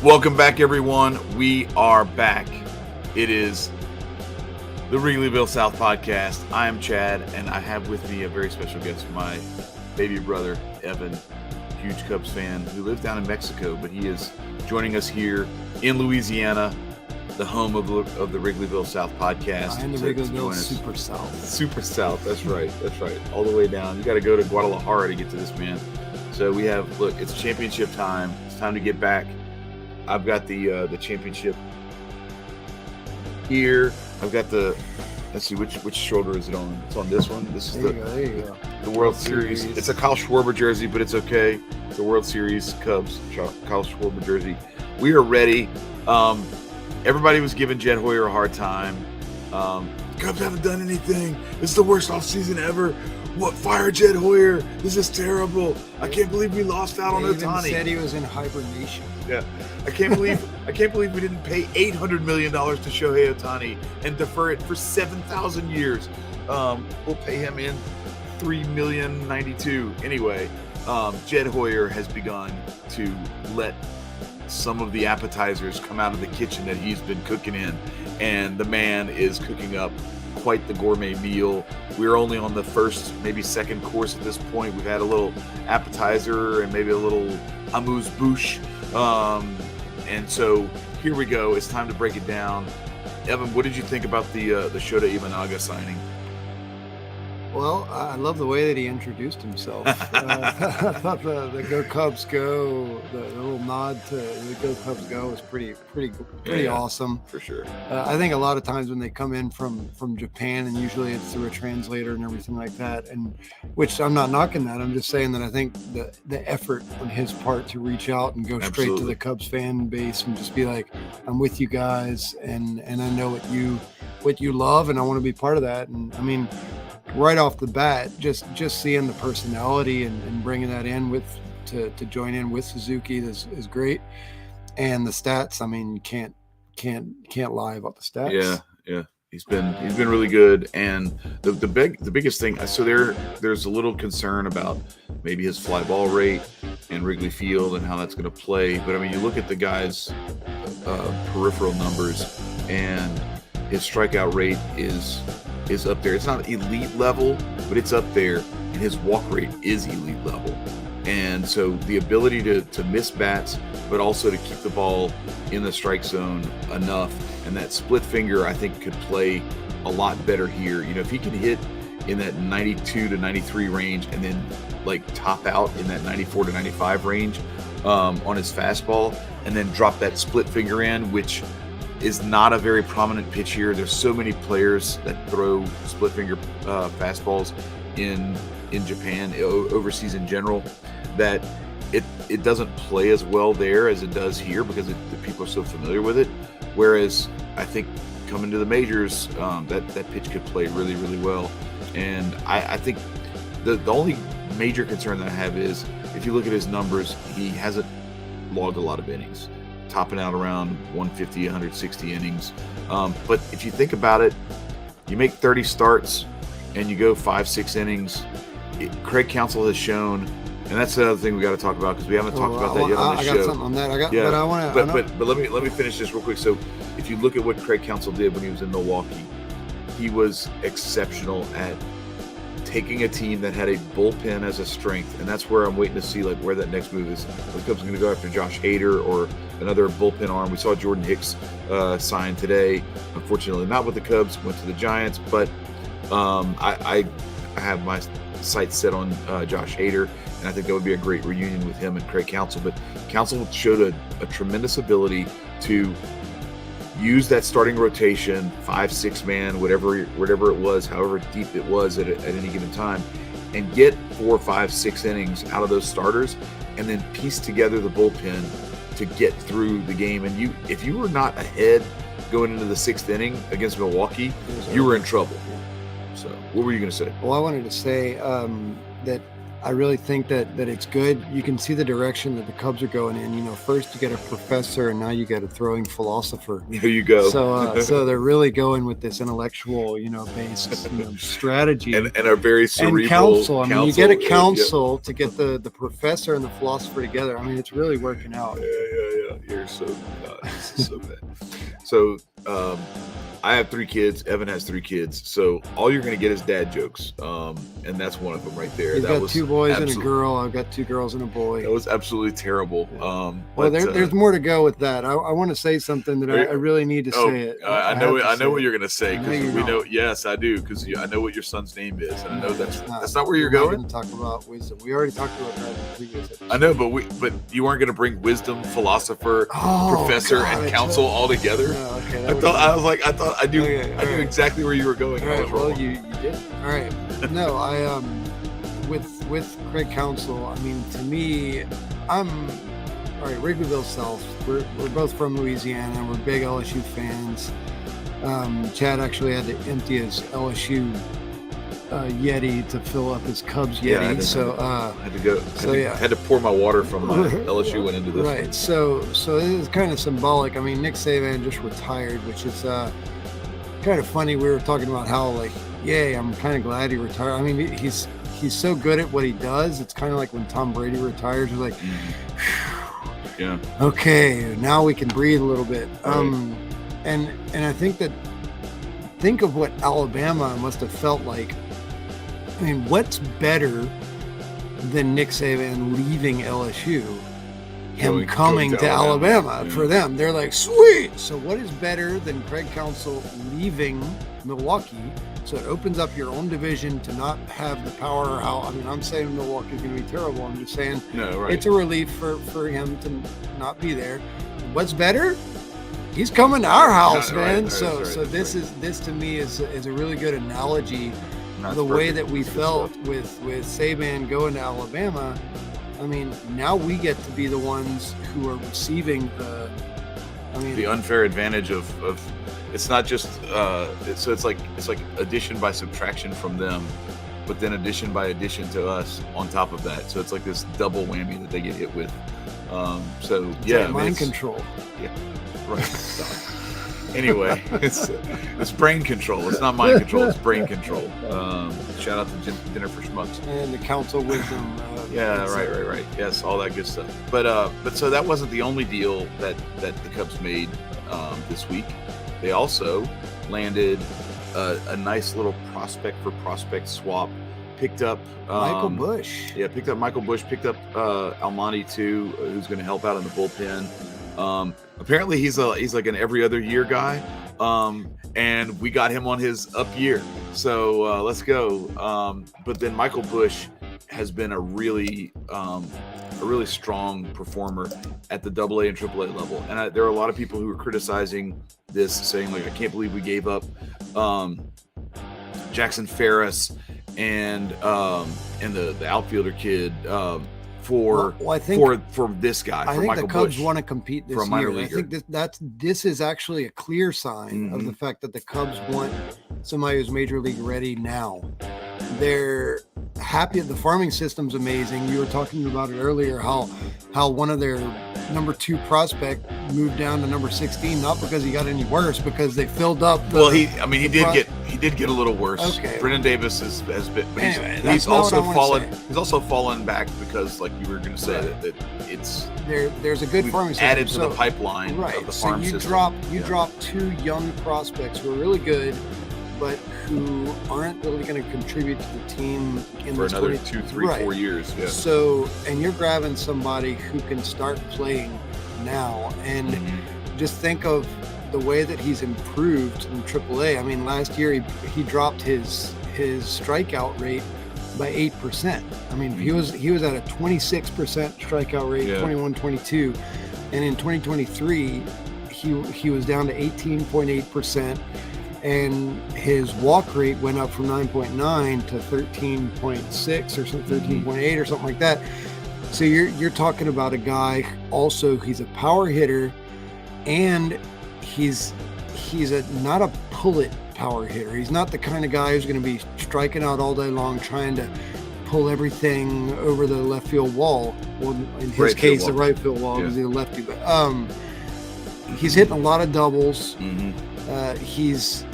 Welcome back, everyone. We are back. It is the Wrigleyville South podcast. I am Chad, and I have with me a very special guest, my baby brother, Evan, huge Cubs fan who lives down in Mexico, but he is joining us here in Louisiana, the home of the Wrigleyville South podcast. And the Wrigleyville Super South. Super South, that's right. All the way down. You got to go to Guadalajara to get to this, man. So we have, look, it's championship time. It's time to get back. I've got the championship here. I've got let's see, which shoulder is it on? It's on this one. This is there you go. The World Series. It's a Kyle Schwarber jersey, but it's okay. The World Series Cubs Kyle Schwarber jersey. We are ready. Everybody was giving Jed Hoyer a hard time. Cubs haven't done anything. This is the worst offseason ever. What? Fire Jed Hoyer. This is terrible. I can't believe we lost out on Ohtani. He said he was in hibernation. Yeah. I can't believe we didn't pay $800 million to Shohei Ohtani and defer it for 7,000 years. We'll pay him in $3,092,000. Anyway, Jed Hoyer has begun to let some of the appetizers come out of the kitchen that he's been cooking in, and the man is cooking up quite the gourmet meal. We're only on the first, maybe second course at this point. We've had a little appetizer and maybe a little amuse-bouche. And so here we go. It's time to break it down. Evan, what did you think about the Shota Imanaga signing? Well, I love the way that he introduced himself. I thought the Go Cubs Go, the little nod to the Go Cubs Go was pretty awesome. For sure. I think a lot of times when they come in from Japan, and usually it's through a translator and everything like that, and which I'm not knocking that. I'm just saying that I think the effort on his part to reach out and go straight to the Cubs fan base and just be like, I'm with you guys, and I know what you love, and I want to be part of that. And I mean, right off the bat, just seeing the personality and bringing that in to join in with Suzuki is great, and the stats. I mean, you can't lie about the stats. Yeah, he's been really good, and the biggest thing. So there's a little concern about maybe his fly ball rate in Wrigley Field and how that's going to play. But I mean, you look at the guy's peripheral numbers, and his strikeout rate is up there. It's not elite level, but it's up there, and his walk rate is elite level. And so the ability to miss bats, but also to keep the ball in the strike zone enough, and that split finger I think could play a lot better here. You know, if he can hit in that 92 to 93 range and then like top out in that 94 to 95 range on his fastball, and then drop that split finger in, which is not a very prominent pitch here. There's so many players that throw split finger fastballs in Japan, overseas in general, that it doesn't play as well there as it does here because the people are so familiar with it. Whereas I think coming to the majors, that pitch could play really, really well. And I think the only major concern that I have is if you look at his numbers, he hasn't logged a lot of innings, topping out around 150, 160 innings. But if you think about it, you make 30 starts and you go 5-6 innings. Craig Counsell has shown, and that's the other thing we got to talk about because we haven't talked about that yet on the show. I got something on that. But I want to. But let me finish this real quick. So if you look at what Craig Counsell did when he was in Milwaukee, he was exceptional at taking a team that had a bullpen as a strength, and that's where I'm waiting to see like where that next move is. The Cubs are going to go after Josh Hader or another bullpen arm. We saw Jordan Hicks sign today. Unfortunately, not with the Cubs. Went to the Giants, but I have my sights set on Josh Hader, and I think that would be a great reunion with him and Craig Counsell. But Counsell showed a tremendous ability to use that starting rotation, 5-6 man, whatever it was, however deep it was at any given time, and get 4, 5, 6 innings out of those starters, and then piece together the bullpen to get through the game. And if you were not ahead going into the 6th inning against Milwaukee, you were in trouble. So what were you going to say? Well, I wanted to say that I really think that it's good. You can see the direction that the Cubs are going in. First you get a professor, and now you get a throwing philosopher. There you go. So they're really going with this intellectual, based strategy and a very cerebral and counsel. I mean, you get a counsel yeah. to get the professor and the philosopher together. I mean, it's really working out. Yeah. You're so this is so bad. So I have 3 kids. Evan has 3 kids. So all you're going to get is dad jokes. And that's one of them right there. He's got 2 boys and a girl. I've got 2 girls and a boy. That was absolutely terrible. Well, there's more to go with that. I want to say something that I really need to say it. I know what you're going to say, because we know. Yes, I do, because I know what your son's name is, and I know that's not where you're going. We're not going to talk about wisdom. We already talked about that in the previous episode. I know, but you weren't going to bring wisdom, philosopher, professor, and counsel all together. No, okay, I knew exactly where you were going. All right, well, you did. All right. No, I with Craig Counsell, I mean, to me, all right, Wrigleyville South. We're both from Louisiana. We're big LSU fans. Chad actually had to empty his LSU Yeti to fill up his Cubs Yeti. Had to pour my water from my LSU went into this. Right. One. So this is kind of symbolic. I mean, Nick Saban just retired, which is kind of funny. We were talking about how, like, yay, I'm kind of glad he retired. I mean, he's so good at what he does. It's kind of like when Tom Brady retires. We're like, yeah, okay, now we can breathe a little bit. Right. And I think of what Alabama must have felt like. I mean, what's better than Nick Saban leaving LSU? Him coming to Alabama for them. They're like, sweet. So what is better than Craig Counsell leaving Milwaukee? So it opens up your own division to not have the power. I mean, I'm saying Milwaukee's going to be terrible. I'm just saying it's a relief for him to not be there. What's better? He's coming to our house, man. This to me is a really good analogy. The way that we felt with Saban going to Alabama. I mean, now we get to be the ones who are receiving the unfair advantage of it's not just it's like addition by subtraction from them, but then addition by addition to us on top of that. So it's like this double whammy that they get hit with. Mind control. Yeah, right. Stop. Anyway, it's brain control. It's not mind control. It's brain control. Shout out to Dinner for Schmucks and the council wisdom. Right. Yes, all that good stuff. But so that wasn't the only deal that the Cubs made this week. They also landed a nice little prospect for prospect swap. Picked up Michael Bush. Yeah, picked up Michael Bush. Picked up Almonte too, who's going to help out in the bullpen. Apparently he's like an every other year guy, and we got him on his up year. So let's go. But then Michael Bush has been a really strong performer at the AA and AAA level. And there are a lot of people who are criticizing this, saying, like, I can't believe we gave up Jackson Ferris and the outfielder kid for this guy. I think the Cubs want to compete this year. I think this is actually a clear sign of the fact that the Cubs want somebody who's major league ready now. They're happy. The farming system's amazing. You were talking about it earlier, how one of their number 2 prospect moved down to number 16, not because he got any worse, because they filled up. He did get a little worse. Okay. Brendan Davis has been. Anyway, he's also fallen. He's also fallen back because, like you were going to say, that it's there's a good farming system added to the pipeline of the farm system. You drop 2 young prospects who are really good, but who aren't really going to contribute to the team for another 2, 3, 4 years. Yeah. So, and you're grabbing somebody who can start playing now, and just think of the way that he's improved in AAA. I mean, last year he dropped his strikeout rate by 8%. I mean, he was at a 26% strikeout rate, 21-22, and in 2023 he was down to 18.8%. And his walk rate went up from 9.9 to 13.6 or something, 13.8 or something like that. So you're talking about a guy also, he's a power hitter, and he's not a pull-it power hitter. He's not the kind of guy who's going to be striking out all day long trying to pull everything over the left field wall. Well, in his Right case, field the wall. right field wall because Yeah. he's a lefty. But he's hitting a lot of doubles. Mm-hmm. He's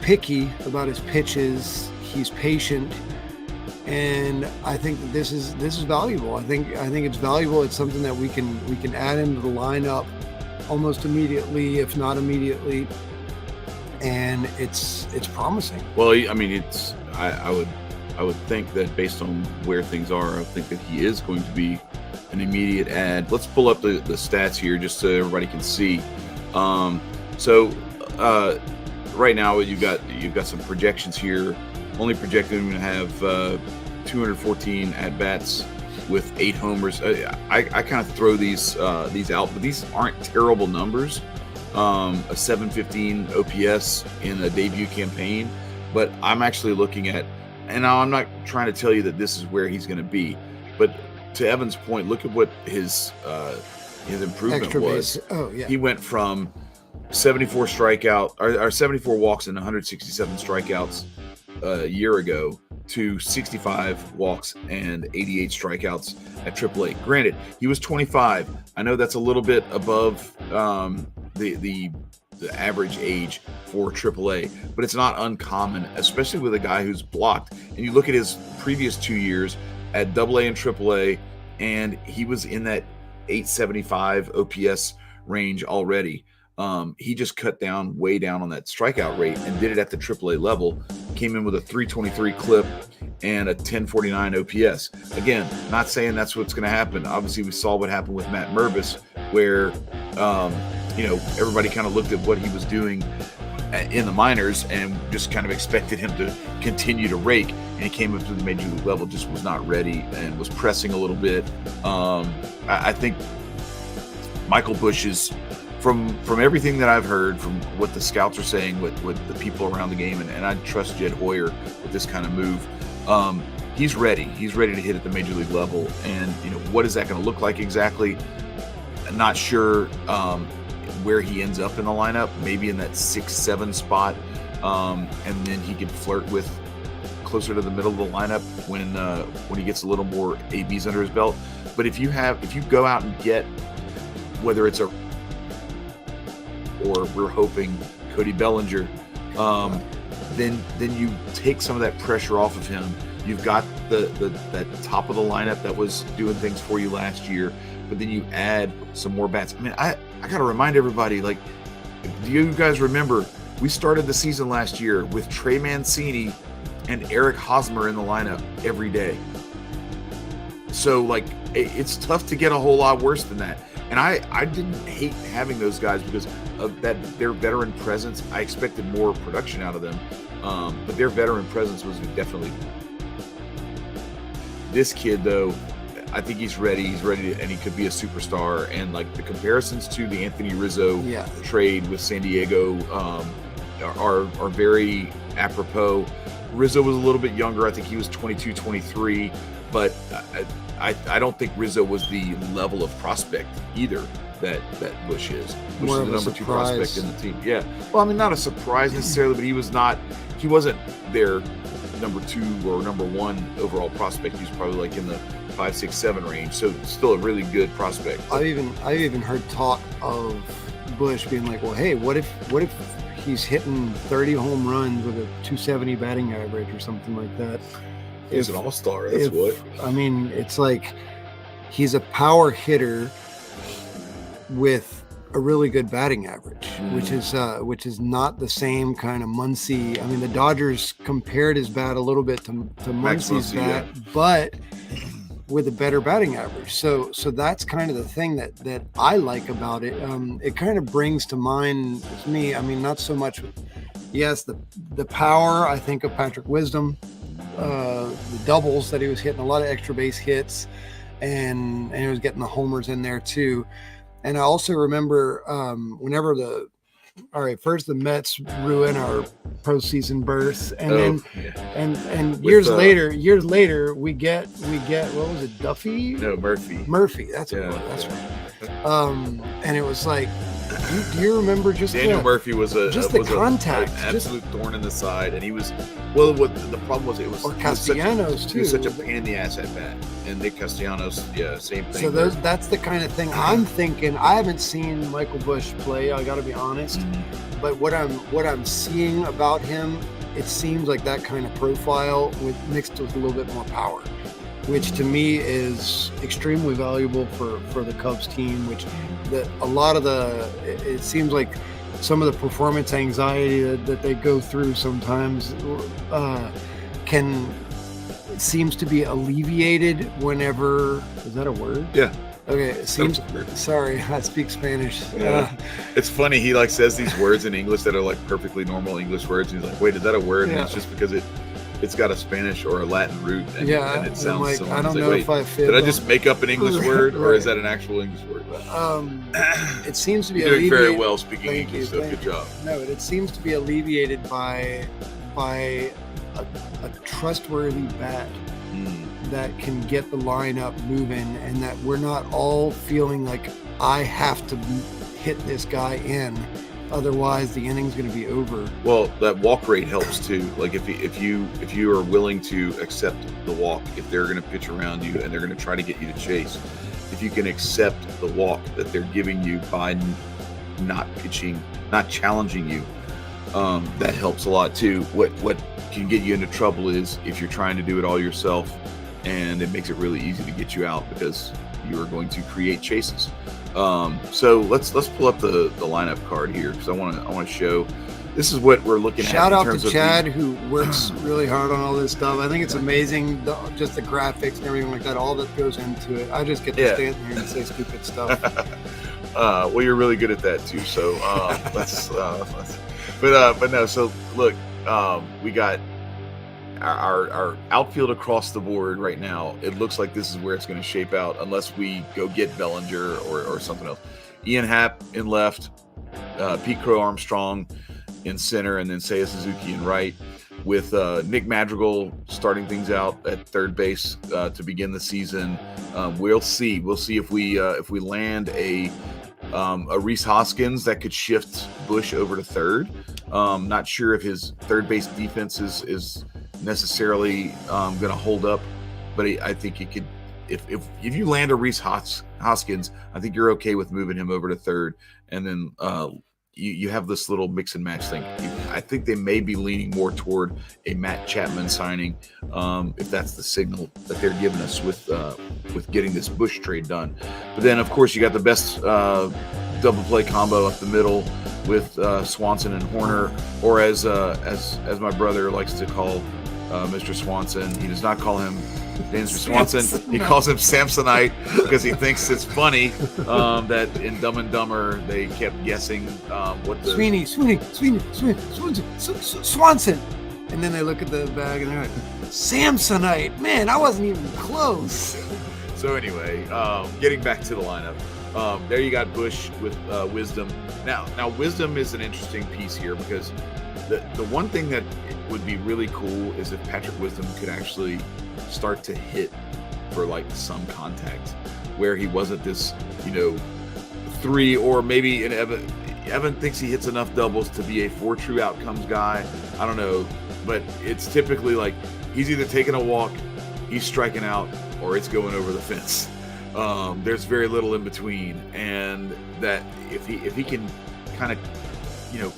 picky about his pitches. He's patient, and I think that this is valuable. I think it's valuable. It's something that we can add into the lineup almost immediately, if not immediately, and it's promising. Well, I mean, I would think that based on where things are, I would think that he is going to be an immediate add. Let's pull up the stats here just so everybody can see. Right now you've got some projections here. Only projected him to have 214 at bats with 8 homers. I kind of throw these out, but these aren't terrible numbers. A 715 OPS in a debut campaign, but I'm actually looking at, and now I'm not trying to tell you that this is where he's going to be, but to Evan's point, look at what his improvement Extra was. base. Oh yeah. He went from 74 strikeout or 74 walks and 167 strikeouts a year ago to 65 walks and 88 strikeouts at AAA. Granted, he was 25. I know that's a little bit above the average age for AAA, but it's not uncommon, especially with a guy who's blocked. And you look at his previous 2 years at AA and AAA, and he was in that 875 OPS range already. He just cut way down on that strikeout rate and did it at the AAA level. Came in with a 323 clip and a 1049 OPS. Again, not saying that's what's going to happen. Obviously, we saw what happened with Matt Mervis, where everybody kind of looked at what he was doing in the minors and just kind of expected him to continue to rake. And he came up to the major league level, just was not ready and was pressing a little bit. I think Michael Busch is, from everything that I've heard, from what the scouts are saying, with the people around the game, and I trust Jed Hoyer with this kind of move. He's ready. He's ready to hit at the major league level. And what is that going to look like exactly? I'm not sure where he ends up in the lineup. Maybe in that 6-7 spot, and then he can flirt with closer to the middle of the lineup when he gets a little more ABs under his belt. But if you go out and get, whether it's or we're hoping Cody Bellinger, then you take some of that pressure off of him. You've got that top of the lineup that was doing things for you last year, but then you add some more bats. I mean, I got to remind everybody, like, do you guys remember we started the season last year with Trey Mancini and Eric Hosmer in the lineup every day? So, like, it's tough to get a whole lot worse than that. And I didn't hate having those guys because of their veteran presence. I expected more production out of them, but their veteran presence was definitely. This kid, though, I think he's ready. He's ready, and he could be a superstar. And like the comparisons to the Anthony Rizzo trade with San Diego are very apropos. Rizzo was a little bit younger. I think he was 22, 23, but I don't think Rizzo was the level of prospect either that Busch is. Busch is the number 2 prospect in the team. Yeah. Well, I mean, not a surprise necessarily, but he wasn't their number 2 or number 1 overall prospect. He was probably like in the 5, 6, 7 range. So still a really good prospect. I've even heard talk of Busch being like, well, hey, what if he's hitting 30 home runs with a 270 batting average or something like that? He's an all-star. That's what. I mean, it's like he's a power hitter with a really good batting average, which is not the same kind of Muncy. I mean, the Dodgers compared his bat a little bit to Muncy's bat, but with a better batting average. So that's kind of the thing that I like about it. It kind of brings to mind to me, I mean, not so much, yes, the power, I think of Patrick Wisdom, the doubles that he was hitting, a lot of extra base hits, and he was getting the homers in there too. And I also remember whenever first the Mets ruin our postseason berth, and then years later we get what was it, Duffy? No, Murphy. Murphy, that's what it was. That's right. And it was like Do you remember just Daniel Murphy was the contact, an absolute thorn in the side, and he was what the problem was. Or Castellanos too. He was such a pain in the ass at bat, and Nick Castellanos, same thing. So that's the kind of thing I'm thinking. I haven't seen Michael Busch play. I got to be honest, but what I'm seeing about him, it seems like that kind of profile mixed with a little bit more power, which to me is extremely valuable for the Cubs team, which it seems like some of the performance anxiety that they go through sometimes seems to be alleviated whenever, is that a word? Yeah. Okay, it seems, sorry, I speak Spanish. Yeah. It's funny, he like says these words in English that are like perfectly normal English words. He's like, wait, is that a word? And it's just because it's got a Spanish or a Latin root, and it sounds like, similar. I don't know if I fit. Did I just make up an English word, or is that an actual English word? It seems to be You're doing very well speaking English, so good job. No, it seems to be alleviated by a trustworthy bat that can get the lineup moving, and that we're not all feeling like I have to hit this guy in. Otherwise, the inning's going to be over. Well, that walk rate helps too. Like if you are willing to accept the walk, if they're going to pitch around you and they're going to try to get you to chase, if you can accept the walk that they're giving you by not pitching, not challenging you, that helps a lot too. What can get you into trouble is if you're trying to do it all yourself, and it makes it really easy to get you out because you are going to create chases. So let's pull up the lineup card here, because I want to show. This is what we're looking at. Shout out to Chad, who works really hard on all this stuff. I think it's amazing, just the graphics and everything like that, all that goes into it. I just get to stand here and say stupid stuff. Well, you're really good at that too. So but no. So look, we got our outfield across the board right now. It looks like this is where it's going to shape out, unless we go get Bellinger or something else. Ian Happ in left, Pete Crow Armstrong in center, and then Seiya Suzuki in right, with Nick Madrigal starting things out at third base to begin the season. We'll see if we land a Rhys Hoskins that could shift Busch over to third. Not sure if his third base defense is necessarily going to hold up, but I think it could. If you land a Rhys Hoskins, I think you're okay with moving him over to third, and then you have this little mix and match thing. I think they may be leaning more toward a Matt Chapman signing, if that's the signal that they're giving us with getting this Busch trade done. But then, of course, you got the best double play combo up the middle with Swanson and Horner, or as my brother likes to call Mr. Swanson. He does not call him Mr. Swanson. He calls him Samsonite because he thinks it's funny that in Dumb and Dumber they kept guessing what the Sweeney, Swanson, and then they look at the bag and they're like, Samsonite. Man, I wasn't even close. So anyway, getting back to the lineup. There you got Busch with Wisdom. Now Wisdom is an interesting piece here, because the one thing that would be really cool is if Patrick Wisdom could actually start to hit for like some contact, where he wasn't this, 3, or maybe Evan thinks he hits enough doubles to be a 4 true outcomes guy. I don't know, but it's typically like he's either taking a walk, he's striking out, or it's going over the fence. There's very little in between, and that if he can kind of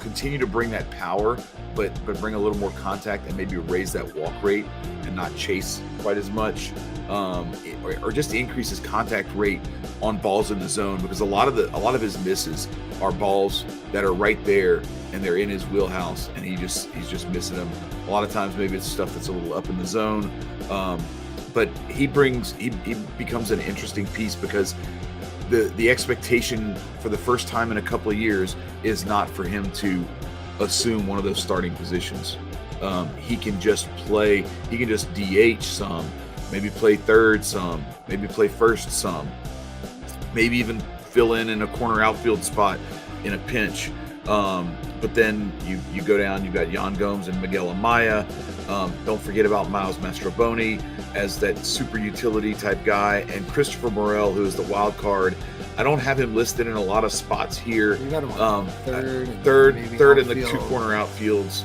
continue to bring that power, but bring a little more contact and maybe raise that walk rate and not chase quite as much, or just increase his contact rate on balls in the zone, because a lot of his misses are balls that are right there and they're in his wheelhouse, and he's just missing them. A lot of times maybe it's stuff that's a little up in the zone, but he becomes an interesting piece, because the expectation for the first time in a couple of years is not for him to assume one of those starting positions. He can just play. He can just DH some, maybe play third some, maybe play first some, maybe even fill in a corner outfield spot in a pinch. But then you go down, you've got Yan Gomes and Miguel Amaya. Don't forget about Miles Mastroboni as that super utility type guy, and Christopher Morel, who is the wild card. I don't have him listed in a lot of spots here. You got him third in the outfield. 2 corner outfields,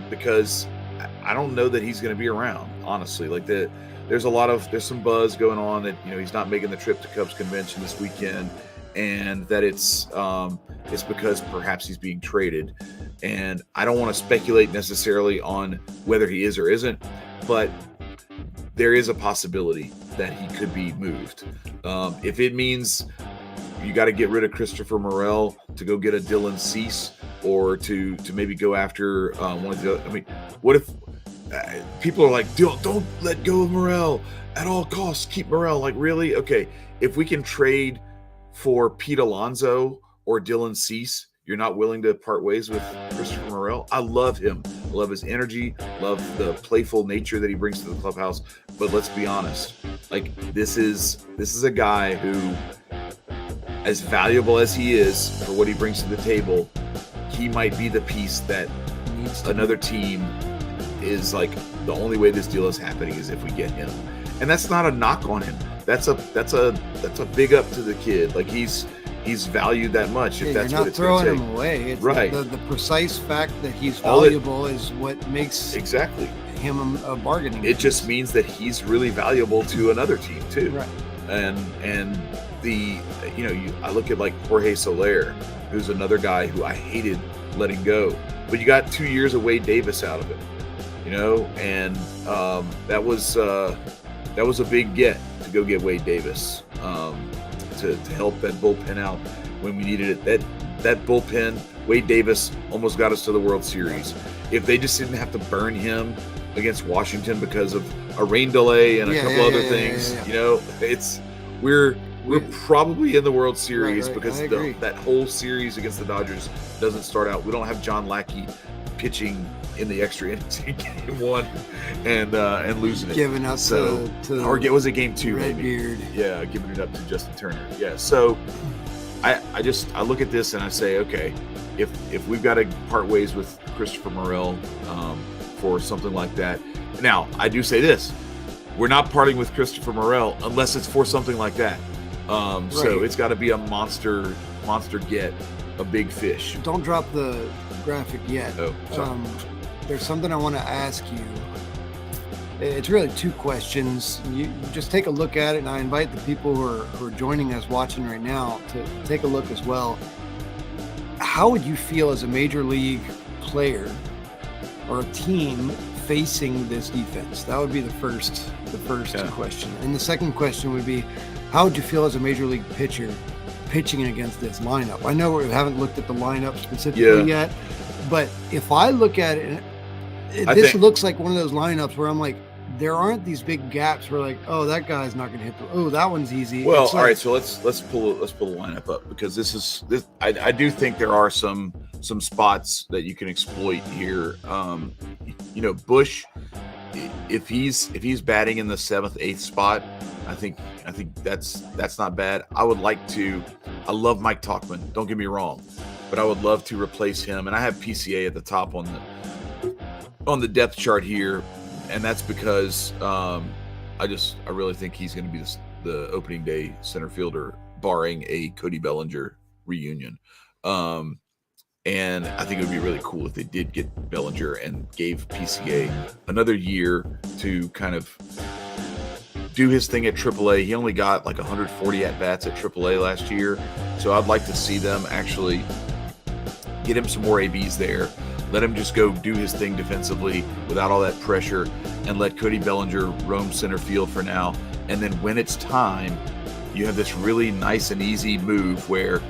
because I don't know that he's going to be around, honestly. Like there's some buzz going on that, you know, he's not making the trip to Cubs convention this weekend, and that it's because perhaps he's being traded. And I don't want to speculate necessarily on whether he is or isn't, but there is a possibility that he could be moved. If it means you got to get rid of Christopher Morel to go get a Dylan Cease, or to maybe go after one of the other. I mean, what if people are like, don't let go of Morel at all costs, keep Morel? Like, really? Okay, if we can trade for Pete Alonso or Dylan Cease, you're not willing to part ways with Christopher Morel? I love him. I love his energy, love the playful nature that he brings to the clubhouse. But let's be honest, like, this is a guy who, as valuable as he is for what he brings to the table, he might be the piece that another team is like, the only way this deal is happening is if we get him. And that's not a knock on him. That's a big up to the kid. Like, he's valued that much. If that's you're what not it's throwing going to him take. away. It's Right. The precise fact that he's valuable is what makes Exactly. him a bargaining. It just means that he's really valuable to another team too. Right. And I look at like Jorge Soler, who's another guy who I hated letting go, but you got 2 years of Wade Davis out of it, you know, and that was a big get to go get Wade Davis to help that bullpen out when we needed it. That bullpen, Wade Davis almost got us to the World Series. If they just didn't have to burn him against Washington because of a rain delay and a couple other things, you know, we're probably in the World Series, right. because I agree. that whole series against the Dodgers doesn't start out. We don't have John Lackey pitching in the extra innings in game 1 and losing it. Giving up to or was it game 2 maybe? Redbeard. Yeah, giving it up to Justin Turner. Yeah, so I look at this and I say, okay, if we've got to part ways with Christopher Morel for something like that. Now, I do say this: we're not parting with Christopher Morel unless it's for something like that. So it's got to be a monster get, a big fish. Don't drop the graphic yet. Oh, sorry. There's something I want to ask you. It's really 2 questions. You just take a look at it, and I invite the people who are joining us watching right now to take a look as well. How would you feel as a major league player or a team facing this defense? That would be the first question. And the second question would be, how would you feel as a major league pitcher pitching against this lineup? I know we haven't looked at the lineup specifically yet, but if I look at it, this looks like one of those lineups where I'm like, there aren't these big gaps where like, oh, that guy's not going to hit that one's easy. Well, all right, so let's pull the lineup up, because this I do think there are some spots that you can exploit here. You know, Bush, if he's batting in the 7th, 8th spot, I think that's not bad. I love Mike Tauchman, don't get me wrong, but I would love to replace him. And I have PCA at the top on the depth chart here, and that's because I really think he's going to be the opening day center fielder, barring a Cody Bellinger reunion. And I think it would be really cool if they did get Bellinger and gave PCA another year to kind of do his thing at AAA. He only got like 140 at-bats at AAA last year, so I'd like to see them actually get him some more ABs there. Let him just go do his thing defensively without all that pressure, and let Cody Bellinger roam center field for now. And then when it's time, you have this really nice and easy move where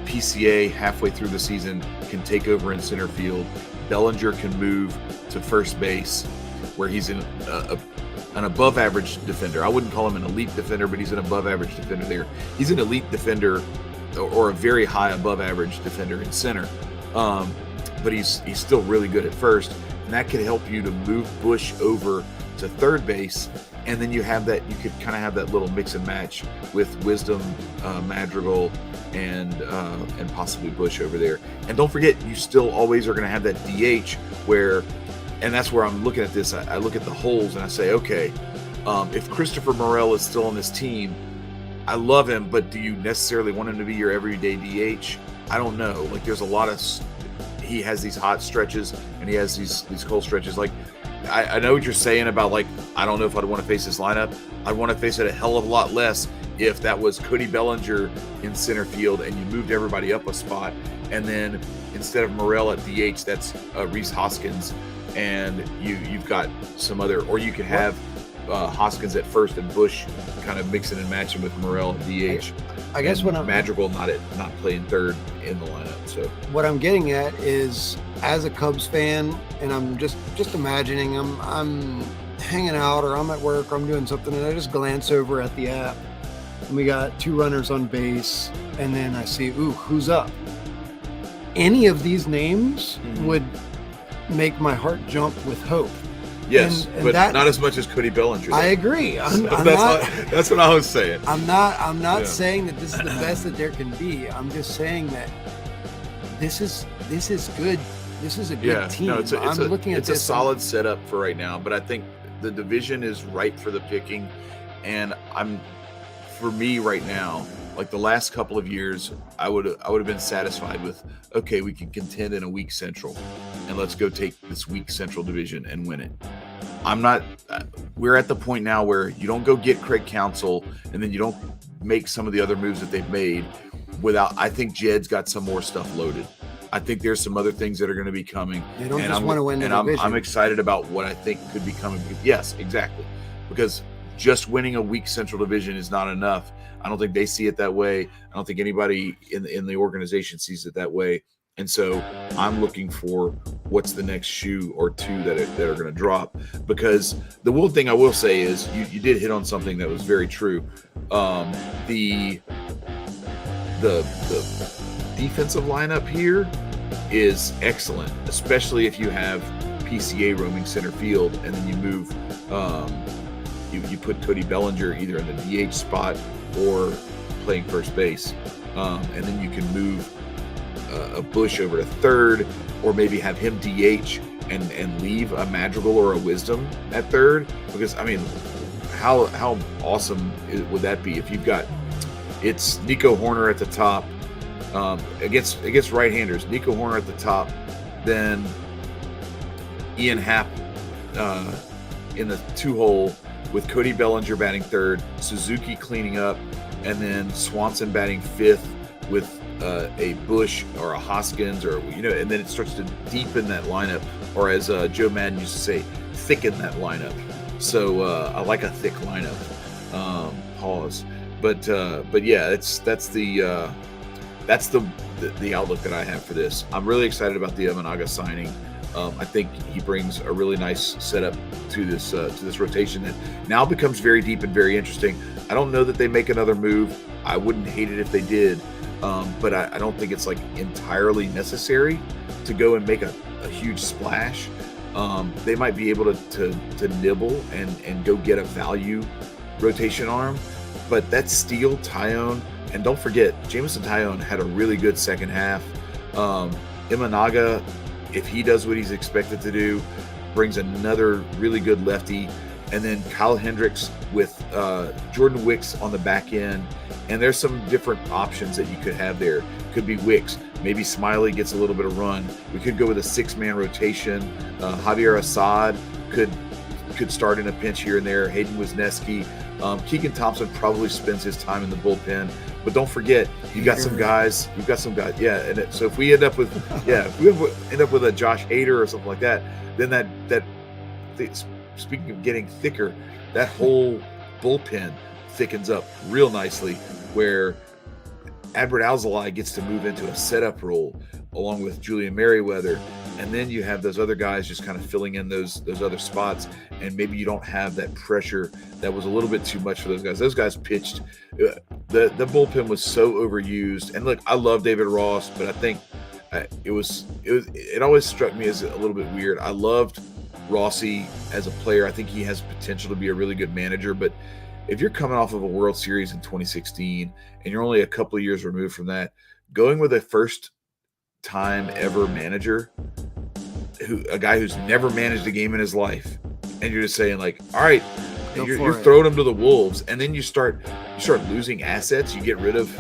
PCA halfway through the season can take over in center field. Bellinger can move to first base, where he's an above average defender. I wouldn't call him an elite defender, but he's an above average defender there. He's an elite defender, or a very high above average defender in center. But he's still really good at first, and that could help you to move Bush over to third base, and then you could kind of have that little mix and match with Wisdom, Madrigal, and possibly Bush over there. And don't forget, you still always are going to have that DH where, and that's where I'm looking at this. I look at the holes and I say, okay, if Christopher Morel is still on this team, I love him, but do you necessarily want him to be your everyday DH? I don't know. Like, there's a lot of he has these hot stretches and he has these cold stretches. Like, I know what you're saying about, like, I don't know if I'd want to face this lineup. I'd want to face it a hell of a lot less if that was Cody Bellinger in center field and you moved everybody up a spot, and then instead of Morel at DH, that's Rhys Hoskins, and you've got some other, or you could have Hoskins at first and Bush kind of mixing and matching with Morel at DH. I guess when I'm Madrigal not playing third in the lineup. So what I'm getting at is, as a Cubs fan, and I'm just imagining I'm hanging out or I'm at work or I'm doing something, and I just glance over at the app and we got 2 runners on base, and then I see, ooh, who's up? Any of these names would make my heart jump with hope. Yes, and but that, not as much as Cody Bellinger. I agree. That's what I was saying. I'm not saying that this is the best that there can be. I'm just saying that this is good. This is a good team. No, it's a solid setup setup for right now, but I think the division is ripe for the picking, and for me right now, like the last couple of years, I would have been satisfied with, okay, we can contend in a weak Central, and let's go take this weak Central division and win it. I'm not. We're at the point now where you don't go get Craig Counsell, and then you don't make some of the other moves that they've made without. I think Jed's got some more stuff loaded. I think there's some other things that are going to be coming. They don't just want to win the division. I'm excited about what I think could be coming. Yes, exactly, because just winning a weak Central division is not enough. I don't think they see it that way. I don't think anybody in the organization sees it that way. And so I'm looking for what's the next shoe or two that are going to drop. Because the one thing I will say is you did hit on something that was very true. The defensive lineup here is excellent, especially if you have PCA roaming center field, and then you move you put Cody Bellinger either in the DH spot or playing first base, and then you can move a Bush over to third, or maybe have him DH and leave a Madrigal or a Wisdom at third. Because I mean, how awesome would that be if you've got it's Nico Horner at the top against right-handers, Nico Horner at the top, then Ian Happ in the 2-hole with Cody Bellinger batting third, Suzuki cleaning up, and then Swanson batting fifth with a Bush or a Hoskins, or and then it starts to deepen that lineup, or as Joe Madden used to say, thicken that lineup. So I like a thick lineup. Pause. But yeah, that's the outlook that I have for this. I'm really excited about the Imanaga signing. I think he brings a really nice setup to this rotation that now becomes very deep and very interesting. I don't know that they make another move. I wouldn't hate it if they did, but I don't think it's like entirely necessary to go and make a huge splash. They might be able to nibble and go get a value rotation arm, but that's Steele, Tyone, and don't forget, Jameson Tyone had a really good second half. Imanaga, if he does what he's expected to do, brings another really good lefty. And then Kyle Hendricks with Jordan Wicks on the back end. And there's some different options that you could have there. Could be Wicks. Maybe Smiley gets a little bit of run. We could go with a 6-man rotation. Javier Assad could start in a pinch here and there. Hayden Wisniewski. Keegan Thompson probably spends his time in the bullpen. But don't forget, you've got some guys. Yeah. And so if we end up with a Josh Hader or something like that, then that speaking of getting thicker, that whole bullpen thickens up real nicely, where Adbert Alzolay gets to move into a setup role along with Julian Merriweather, and then you have those other guys just kind of filling in those other spots, and maybe you don't have that pressure that was a little bit too much for those guys. Those guys pitched. The bullpen was so overused, and look, I love David Ross, but I think it always struck me as a little bit weird. I loved Rossi as a player. I think he has potential to be a really good manager, but if you're coming off of a World Series in 2016 and you're only a couple of years removed from that, going with a first time ever manager, a guy who's never managed a game in his life, and you're just saying like, all right, You're throwing them to the wolves, and then you start losing assets. You get rid of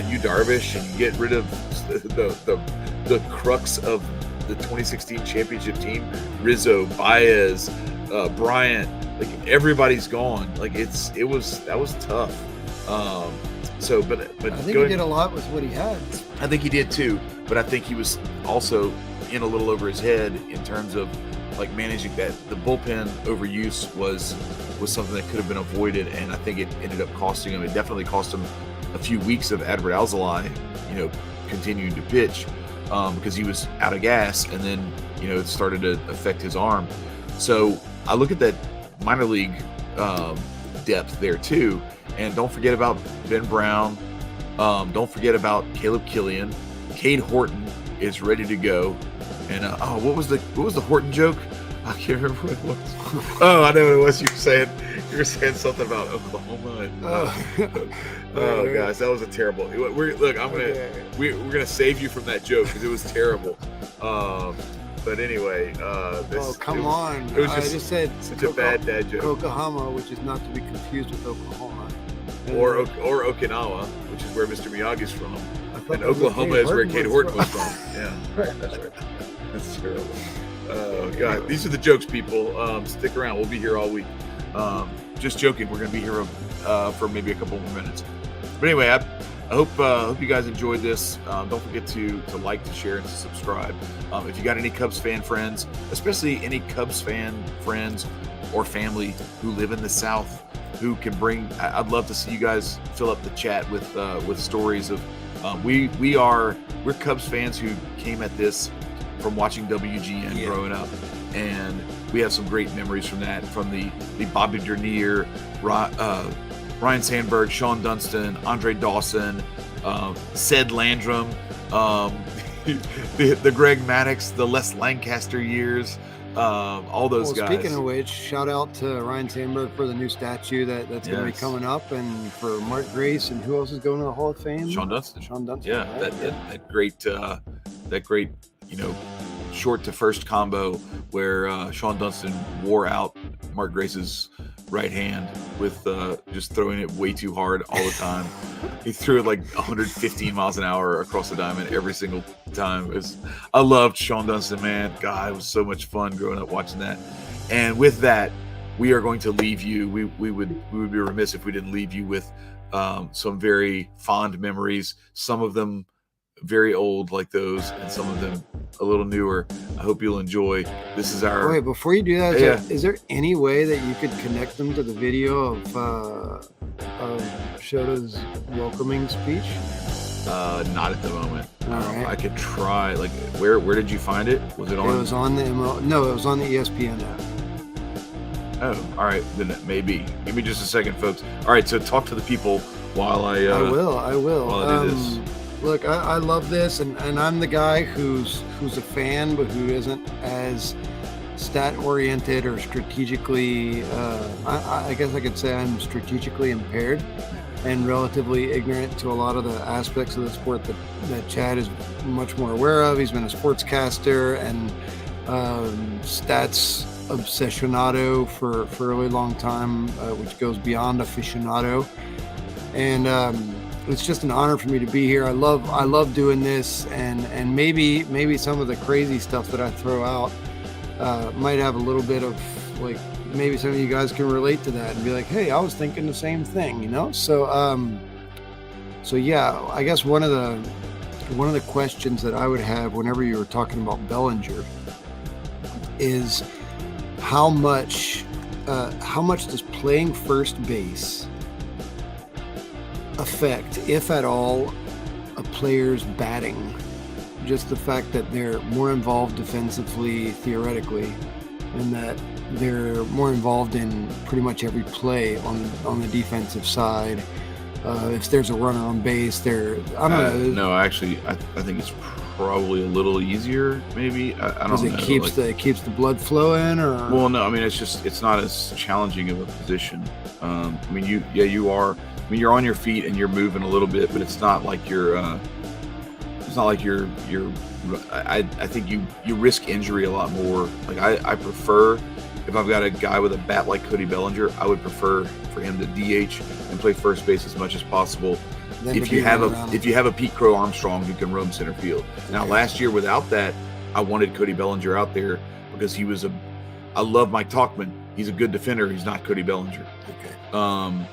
you Darvish, and you get rid of the crux of the 2016 championship team: Rizzo, Baez, Bryant. Like everybody's gone. Like that was tough. But I think he did a lot with what he had. I think he did too, but I think he was also in a little over his head in terms of like managing that. The bullpen overuse was something that could have been avoided, and I think it ended up costing him. It definitely cost him a few weeks of Adbert Alzolay, continuing to pitch because he was out of gas, and then it started to affect his arm. So I look at that minor league depth there too, and don't forget about Ben Brown. Don't forget about Caleb Killian. Cade Horton is ready to go. And what was the Horton joke? I can't remember what it was. Oh, I know what it was. You were saying something about Oklahoma. And, guys, that was a terrible. We're gonna save you from that joke because it was terrible. But anyway, come on! It was I just said such a bad dad joke. Oklahoma, which is not to be confused with Oklahoma, or Okinawa, which is where Mr. Miyagi's from, and Oklahoma is where Cade Horton was from. Yeah, that's right. That's terrible. Oh God, these are the jokes, people. Stick around. We'll be here all week. Just joking. We're going to be here for maybe a couple more minutes. But anyway, I hope you guys enjoyed this. Don't forget to like, to share, and to subscribe. If you got any Cubs fan friends, especially any Cubs fan friends or family who live in the South, who can bring, I'd love to see you guys fill up the chat with stories of. We're Cubs fans who came at this from watching WGN growing up, and we have some great memories from that, from the Bobby Dernier, Ryan Sandberg, Sean Dunston, Andre Dawson, Ced Landrum, the Greg Maddux, the Les Lancaster years, all those guys. Speaking of which, shout out to Ryan Sandberg for the new statue that's going to be coming up, and for Mark Grace, and who else is going to the Hall of Fame? Sean Dunston. Yeah, right? that great short to first combo where Sean Dunston wore out Mark Grace's right hand with just throwing it way too hard all the time. He threw it like 115 miles an hour across the diamond every single time. I loved Sean Dunston, man. God, it was so much fun growing up watching that. And with that, we are going to leave you. We would be remiss if we didn't leave you with some very fond memories. Some of them very old like those, and some of them a little newer. I hope you'll enjoy. This is our... Wait, before you do that, is there any way that you could connect them to the video of Shota's welcoming speech? Not at the moment. All right. I could try. Like, where did you find it? Was it on? It was on the it was on the ESPN app. Oh, all right. Then maybe. Give me just a second, folks. All right. So talk to the people while I will. While I do this. Look, I love this, and I'm the guy who's a fan, but who isn't as stat-oriented or strategically, I guess I could say I'm strategically impaired and relatively ignorant to a lot of the aspects of the sport that Chad is much more aware of. He's been a sportscaster and stats obsessionado for a really long time, which goes beyond aficionado. And it's just an honor for me to be here. I love doing this, and maybe some of the crazy stuff that I throw out might have a little bit of, like, maybe some of you guys can relate to that and be like, hey, I was thinking the same thing, So yeah, I guess one of the questions that I would have whenever you were talking about Bellinger is how much does playing first base affect, if at all, a player's batting? Just the fact that they're more involved defensively, theoretically, and that they're more involved in pretty much every play on the defensive side. If there's a runner on base, I don't know. No, actually, I think it's probably a little easier. Maybe I don't know. It keeps the blood flowing, or well, no. I mean, it's not as challenging of a position. I mean, you are. I mean, you're on your feet and you're moving a little bit, but it's not like you're. It's not like you're. I think you risk injury a lot more. Like I prefer if I've got a guy with a bat like Cody Bellinger, I would prefer for him to DH and play first base as much as possible. If you have a Pete Crow Armstrong who can roam center field. Now, last year without that, I wanted Cody Bellinger out there because I love Mike Tauchman. He's a good defender. He's not Cody Bellinger. Okay.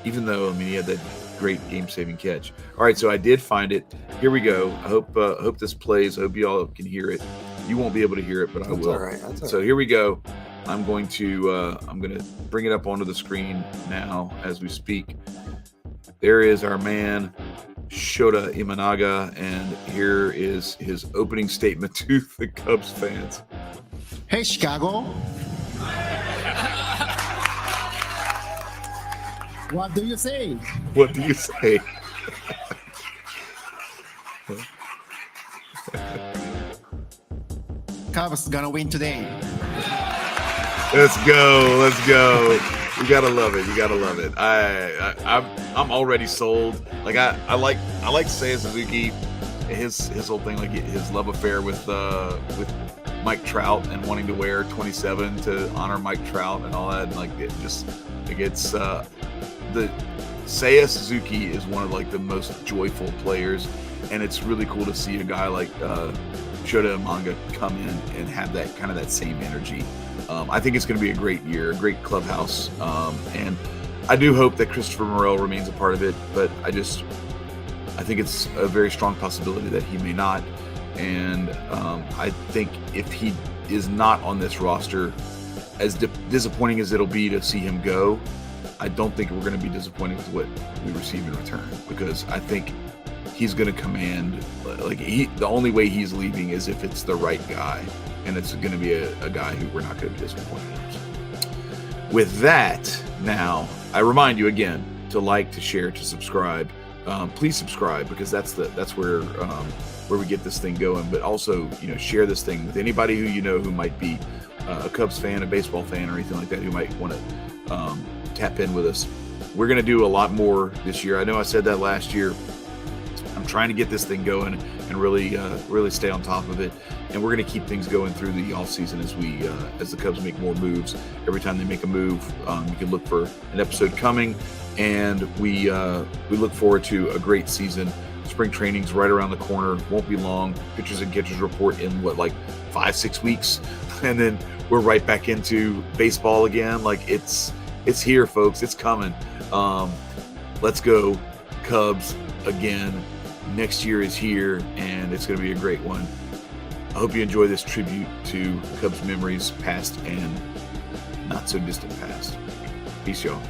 Even though, he had that great game-saving catch. All right, so I did find it. Here we go. I hope this plays. I hope you all can hear it. You won't be able to hear it, but I will. All right. That's all so right. Here we go. I'm going to bring it up onto the screen now as we speak. There is our man, Shota Imanaga, and here is his opening statement to the Cubs fans. Hey, Chicago. What do you say? What do you say? Cubs gonna win today. Let's go. You gotta love it. I'm already sold. Like I like Seiya Suzuki, his whole thing, like his love affair with Mike Trout and wanting to wear 27 to honor Mike Trout and all that. And the Seiya Suzuki is one of like the most joyful players, and it's really cool to see a guy like Shota Imanaga come in and have that same energy. I think it's going to be a great year, a great clubhouse, and I do hope that Christopher Morel remains a part of it, but I think it's a very strong possibility that he may not, and I think if he is not on this roster, as disappointing as it'll be to see him go, I don't think we're going to be disappointed with what we receive in return, because I think he's going to command, the only way he's leaving is if it's the right guy, and it's going to be a guy who we're not going to be disappointed in. With that, now I remind you again to like, to share, to subscribe. Please subscribe, because that's where we get this thing going. But also, share this thing with anybody who might be a Cubs fan, a baseball fan, or anything like that, who might want to tap in with us. We're going to do a lot more this year. I know I said that last year. I'm trying to get this thing going and really stay on top of it. And we're going to keep things going through the off season as the Cubs make more moves. Every time they make a move, you can look for an episode coming. And we look forward to a great season. Spring training's right around the corner. Won't be long. Pitchers and catchers report in 5-6 weeks, and then we're right back into baseball again. It's here, folks. It's coming. Let's go Cubs again. Next year is here, and it's going to be a great one. I hope you enjoy this tribute to Cubs memories, past and not so distant past. Peace, y'all.